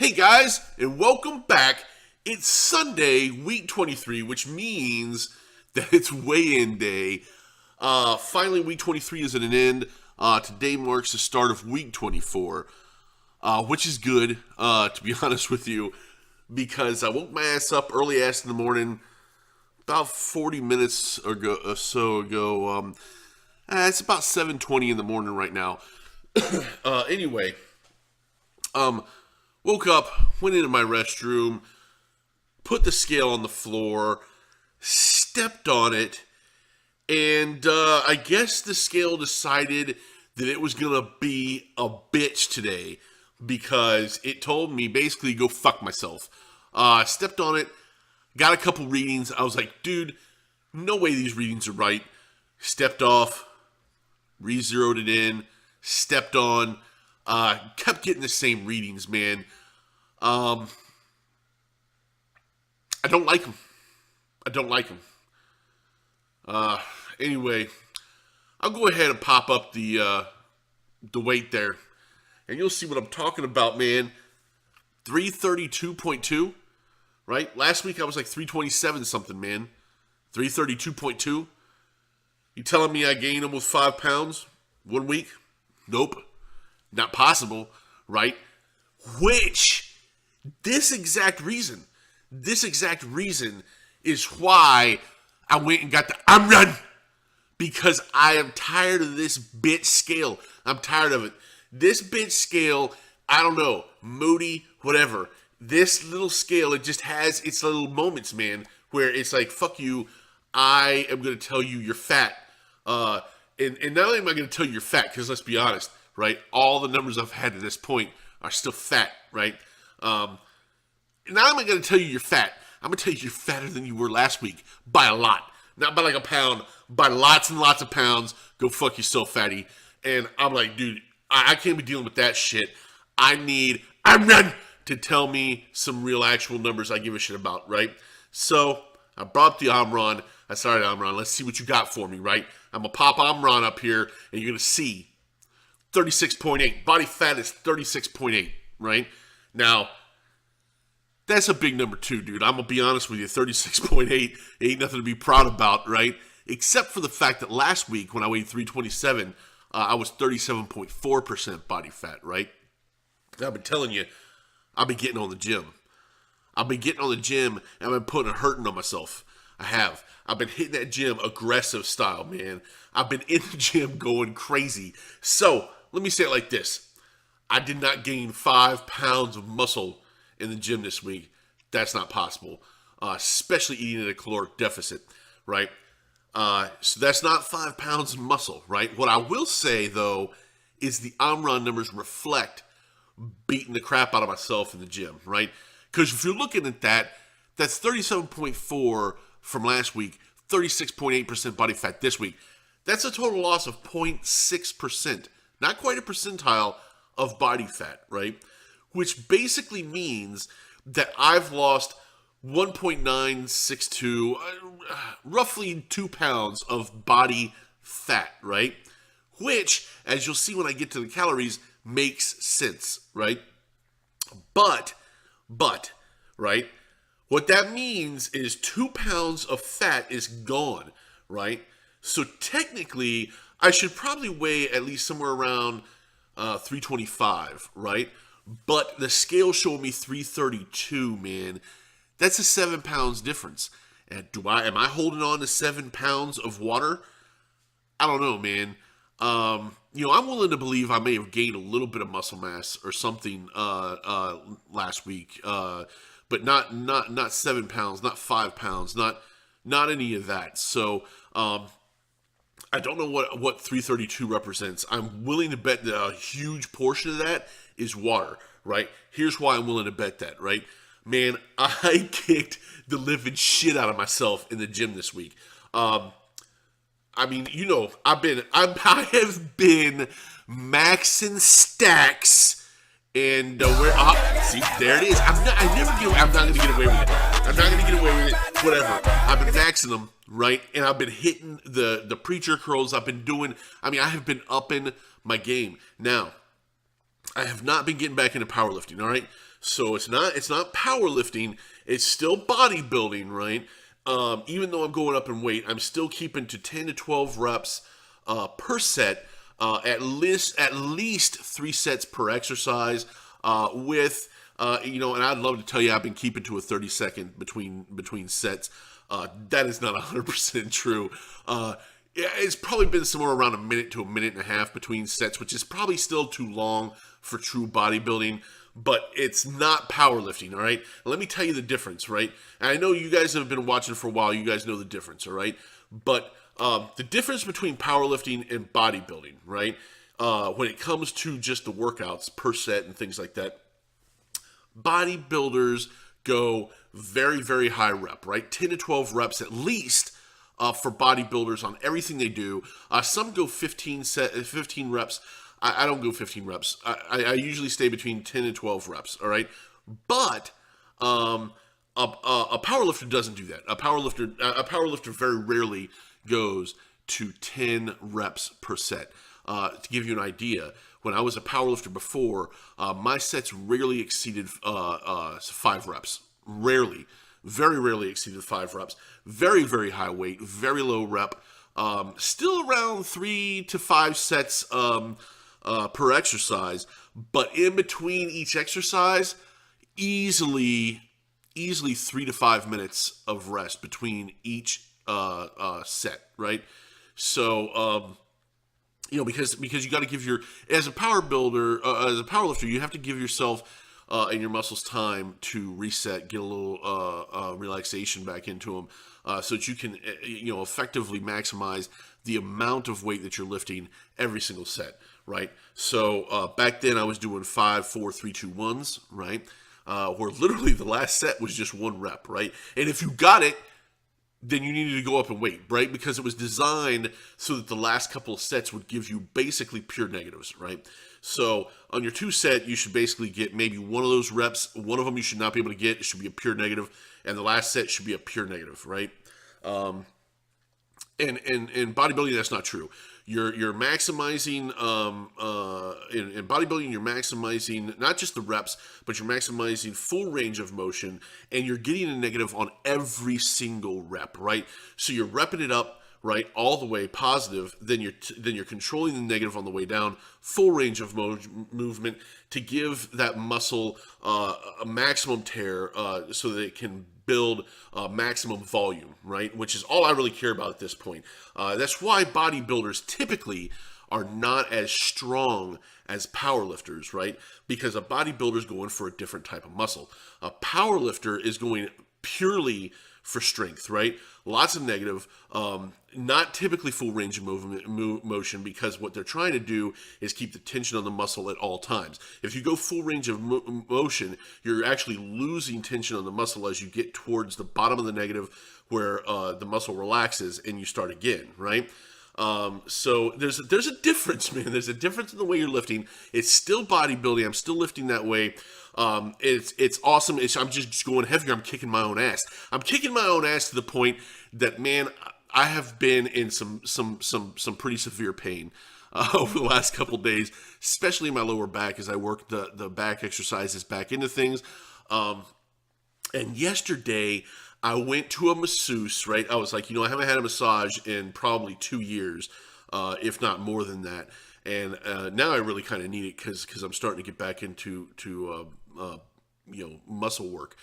Hey guys, and welcome back. It's Sunday, week 23, which means that it's weigh-in day. Finally, week 23 is at an end. Today marks the start of week 24, which is good, to be honest with you, because I woke my ass up early ass in the morning, about 40 minutes or so ago. It's about 7:20 in the morning right now. Anyway, woke up, went into my restroom, put the scale on the floor, stepped on it, and I guess the scale decided that it was going to be a bitch today because it told me basically go fuck myself. I stepped on it, got a couple readings. I was like, dude, no way these readings are right. Stepped off, re-zeroed it in, stepped on, kept getting the same readings, man. I don't like them. Anyway, I'll go ahead and pop up the weight there, and you'll see what I'm talking about, man. 332.2, right? Last week I was like 327 something, man. 332.2. You telling me I gained almost 5 pounds 1 week? Nope. Not possible, right? Which, this exact reason is why I went and got the run. Because I am tired of this bitch scale. I'm tired of it. This bitch scale, I don't know, moody, whatever. This little scale, it just has its little moments, man, where it's like, fuck you, I am going to tell you you're fat. And not only am I going to tell you you're fat, because let's be honest, right? All the numbers I've had to this point are still fat, right? Not only am I going to tell you you're fat, I'm going to tell you you're fatter than you were last week by a lot. Not by like a pound, by lots and lots of pounds. Go fuck yourself, fatty. And I'm like, dude, I can't be dealing with that shit. I need Amran to tell me some real actual numbers I give a shit about, right? So I brought up the Amran. I started Amran. Let's see what you got for me, right? I'm going to pop Amran up here, and you're going to see 36.8. Body fat is 36.8, right? Now, that's a big number too, dude. I'm going to be honest with you. 36.8 ain't nothing to be proud about, right? Except for the fact that last week when I weighed 327, I was 37.4% body fat, right? I've been telling you, I've been getting on the gym. I've been getting on the gym and I've been putting a hurting on myself. I have. I've been hitting that gym aggressive style, man. I've been in the gym going crazy. So, let me say it like this. I did not gain 5 pounds of muscle in the gym this week. That's not possible, especially eating at a caloric deficit, right? So that's not 5 pounds of muscle, right? What I will say, though, is the Amran numbers reflect beating the crap out of myself in the gym, right? Because if you're looking at that, that's 37.4 from last week, 36.8% body fat this week. That's a total loss of 0.6%, not quite a percentile of body fat, right? Which basically means that I've lost 1.962, roughly 2 pounds of body fat, right? Which, as you'll see when I get to the calories, makes sense, right? But, right? What that means is 2 pounds of fat is gone, right? So technically, I should probably weigh at least somewhere around 325, right? But the scale showed me 332, man. That's a 7 pounds difference. And am I holding on to 7 pounds of water? I don't know, man. I'm willing to believe I may have gained a little bit of muscle mass or something last week. But not 7 pounds, not 5 pounds, not any of that. So I don't know what 332 represents. I'm willing to bet that a huge portion of that is water, right? Here's why I'm willing to bet that, right? Man, I kicked the living shit out of myself in the gym this week. I mean, I have been maxing stacks. And see, there it is. I'm not going to get away with it. Whatever. I've been maxing them, right? And I've been hitting the preacher curls. I have been upping my game. Now, I have not been getting back into powerlifting. All right, so it's not powerlifting. It's still bodybuilding, right? Even though I'm going up in weight, I'm still keeping to 10 to 12 reps per set. At least 3 sets per exercise. And I'd love to tell you I've been keeping to a 30-second between sets. That is not 100% true. It's probably been somewhere around a minute to a minute and a half between sets, which is probably still too long for true bodybuilding, but it's not powerlifting, all right? Let me tell you the difference, right? And I know you guys have been watching for a while. You guys know the difference, all right? But the difference between powerlifting and bodybuilding, right? When it comes to just the workouts per set and things like that, bodybuilders go very, very high rep, right? 10 to 12 reps at least for bodybuilders on everything they do. Some go 15 reps. I don't go 15 reps. I usually stay between 10 and 12 reps, all right? But a powerlifter doesn't do that. A powerlifter very rarely goes to 10 reps per set. To give you an idea, when I was a powerlifter before, my sets rarely exceeded 5 reps. Rarely. Very rarely exceeded 5 reps. Very, very high weight, very low rep. Still around 3 to 5 sets per exercise. But in between each exercise, easily 3 to 5 minutes of rest between each set, right? So, because you got to give as a powerlifter, you have to give yourself and your muscles time to reset, get a little relaxation back into them, so that you can, effectively maximize the amount of weight that you're lifting every single set, right? So back then I was doing 5, 4, 3, 2, 1s, right? Where literally the last set was just 1 rep, right? And if you got it, then you needed to go up in weight, right? Because it was designed so that the last couple of sets would give you basically pure negatives, right? So on your 2 set, you should basically get maybe one of those reps. One of them you should not be able to get. It should be a pure negative. And the last set should be a pure negative, right? And in bodybuilding, that's not true. You're maximizing in bodybuilding. You're maximizing not just the reps, but you're maximizing full range of motion, and you're getting a negative on every single rep, right? So you're repping it up, right, all the way positive. Then you're controlling the negative on the way down, full range of movement to give that muscle a maximum tear, so that it can build maximum volume, right? Which is all I really care about at this point. That's why bodybuilders typically are not as strong as powerlifters, right? Because a bodybuilder is going for a different type of muscle. A powerlifter is going purely for strength, right? Lots of negative, not typically full range of motion, because what they're trying to do is keep the tension on the muscle at all times. If you go full range of motion, you're actually losing tension on the muscle as you get towards the bottom of the negative, where the muscle relaxes and you start again, right? So there's a difference, man. There's a difference in the way you're lifting. It's still bodybuilding. I'm still lifting that way. It's awesome. I'm just going heavier. I'm kicking my own ass. I'm kicking my own ass to the point that, man, I have been in some pretty severe pain over the last couple days, especially in my lower back as I work the back exercises back into things. And yesterday I went to a masseuse, right? I was like, I haven't had a massage in probably 2 years, if not more than that. And now I really kind of need it because I'm starting to get back into muscle work.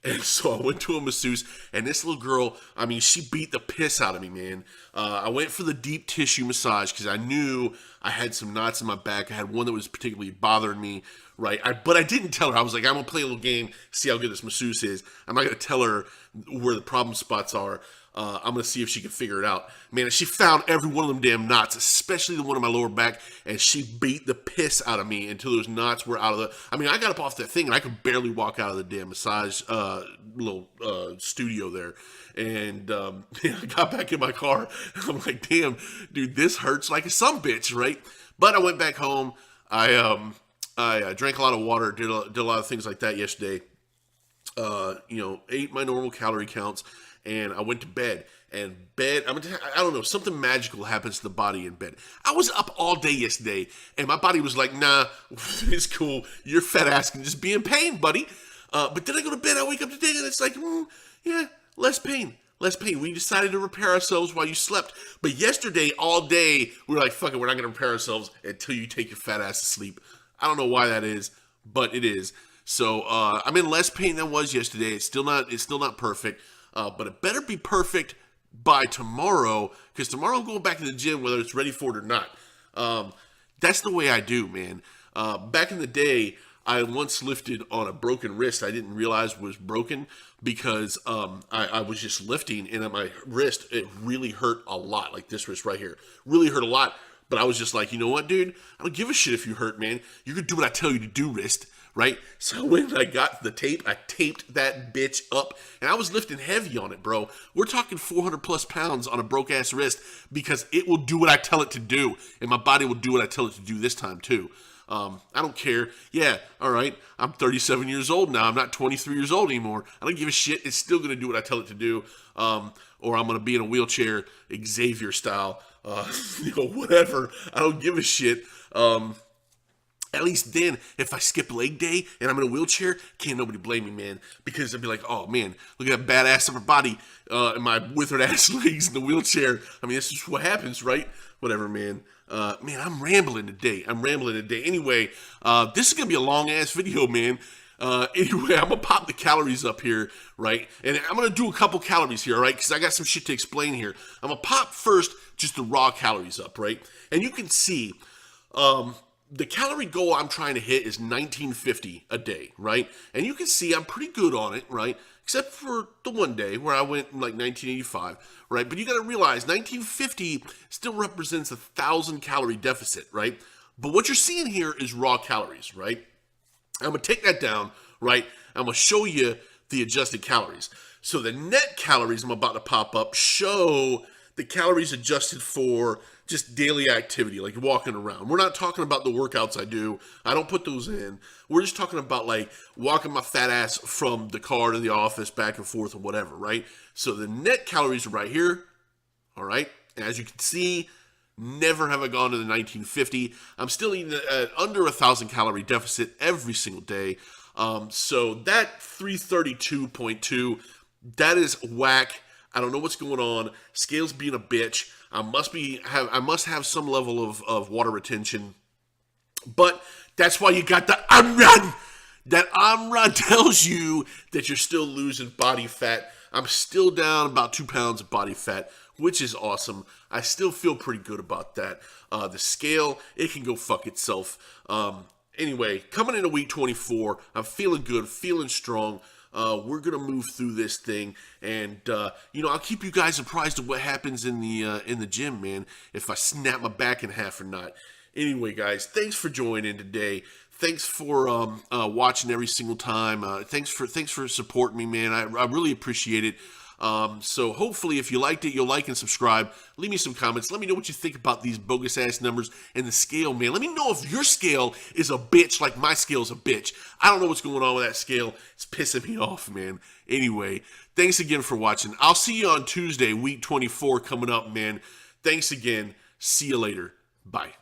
And so I went to a masseuse, and this little girl, she beat the piss out of me, man. I went for the deep tissue massage because I knew I had some knots in my back. I had one that was particularly bothering me, right? But I didn't tell her. I was like, I'm going to play a little game, see how good this masseuse is. I'm not going to tell her where the problem spots are. I'm going to see if she can figure it out. Man, she found every one of them damn knots, especially the one in my lower back, and she beat the piss out of me until those knots were out of the... I got up off that thing, and I could barely walk out of the damn massage little studio there. And I got back in my car. I'm like, damn, dude, this hurts like a sumbitch, right? But I went back home. I drank a lot of water, did a lot of things like that yesterday. Ate my normal calorie counts, and I went to bed. and bed. I don't know, something magical happens to the body in bed. I was up all day yesterday, and my body was like, nah, it's cool. Your fat ass can just be in pain, buddy. But then I go to bed, I wake up today, and it's like, yeah, less pain. Less pain. We decided to repair ourselves while you slept. But yesterday, all day, we were like, fuck it, we're not going to repair ourselves until you take your fat ass to sleep. I don't know why that is, but it is. So I'm in less pain than I was yesterday. It's still not perfect, but it better be perfect by tomorrow, because tomorrow I'm going back to the gym whether it's ready for it or not. That's the way I do, man. Back in the day, I once lifted on a broken wrist I didn't realize was broken because I was just lifting, and at my wrist, it really hurt a lot. Like this wrist right here. Really hurt a lot. But I was just like, you know what, dude? I don't give a shit if you hurt, man. You're going to do what I tell you to do, wrist. Right? So when I got the tape, I taped that bitch up. And I was lifting heavy on it, bro. We're talking 400 plus pounds on a broke-ass wrist because it will do what I tell it to do. And my body will do what I tell it to do this time, too. I don't care. Yeah, all right. I'm 37 years old now. I'm not 23 years old anymore. I don't give a shit. It's still going to do what I tell it to do. Or I'm going to be in a wheelchair, Xavier style. Whatever. I don't give a shit. At least then, if I skip leg day and I'm in a wheelchair, can't nobody blame me, man. Because I'd be like, oh, man, look at that badass upper body and my withered ass legs in the wheelchair. I mean, this is what happens, right? Whatever, man. Man, I'm rambling today. Anyway, this is going to be a long-ass video, man. Anyway, I'm going to pop the calories up here, right? And I'm going to do a couple calories here, all right? Because I got some shit to explain here. I'm going to pop first just the raw calories up, right? And you can see the calorie goal I'm trying to hit is 1950 a day, right? And you can see I'm pretty good on it, right? Except for the one day where I went in like 1985, right? But you got to realize 1950 still represents 1,000 calorie deficit, right? But what you're seeing here is raw calories, right? I'm going to take that down, right? I'm going to show you the adjusted calories. So the net calories I'm about to pop up show the calories adjusted for just daily activity, like walking around. We're not talking about the workouts I do. I don't put those in. We're just talking about like walking my fat ass from the car to the office, back and forth or whatever, right? So the net calories are right here, all right? And as you can see, never have I gone to the 1950. I'm still eating at under 1,000 calorie deficit every single day. So that 332.2, that is whack. I don't know what's going on. Scale's being a bitch. I must have some level of water retention. But that's why you got the AMRAN. That AMRAN tells you that you're still losing body fat. I'm still down about 2 pounds of body fat, which is awesome. I still feel pretty good about that. The scale, it can go fuck itself. Anyway, coming into week 24, I'm feeling good, feeling strong. We're gonna move through this thing, and I'll keep you guys apprised of what happens in the gym, man. If I snap my back in half or not. Anyway, guys, thanks for joining today. Thanks for watching every single time. Thanks for supporting me, man. I really appreciate it. So hopefully if you liked it, you'll like and subscribe. Leave me some comments. Let me know what you think about these bogus ass numbers and the scale, man. Let me know if your scale is a bitch like my scale's a bitch. I don't know what's going on with that scale. It's pissing me off, man. Anyway, thanks again for watching. I'll see you on Tuesday, week 24 coming up, man. Thanks again. See you later. Bye.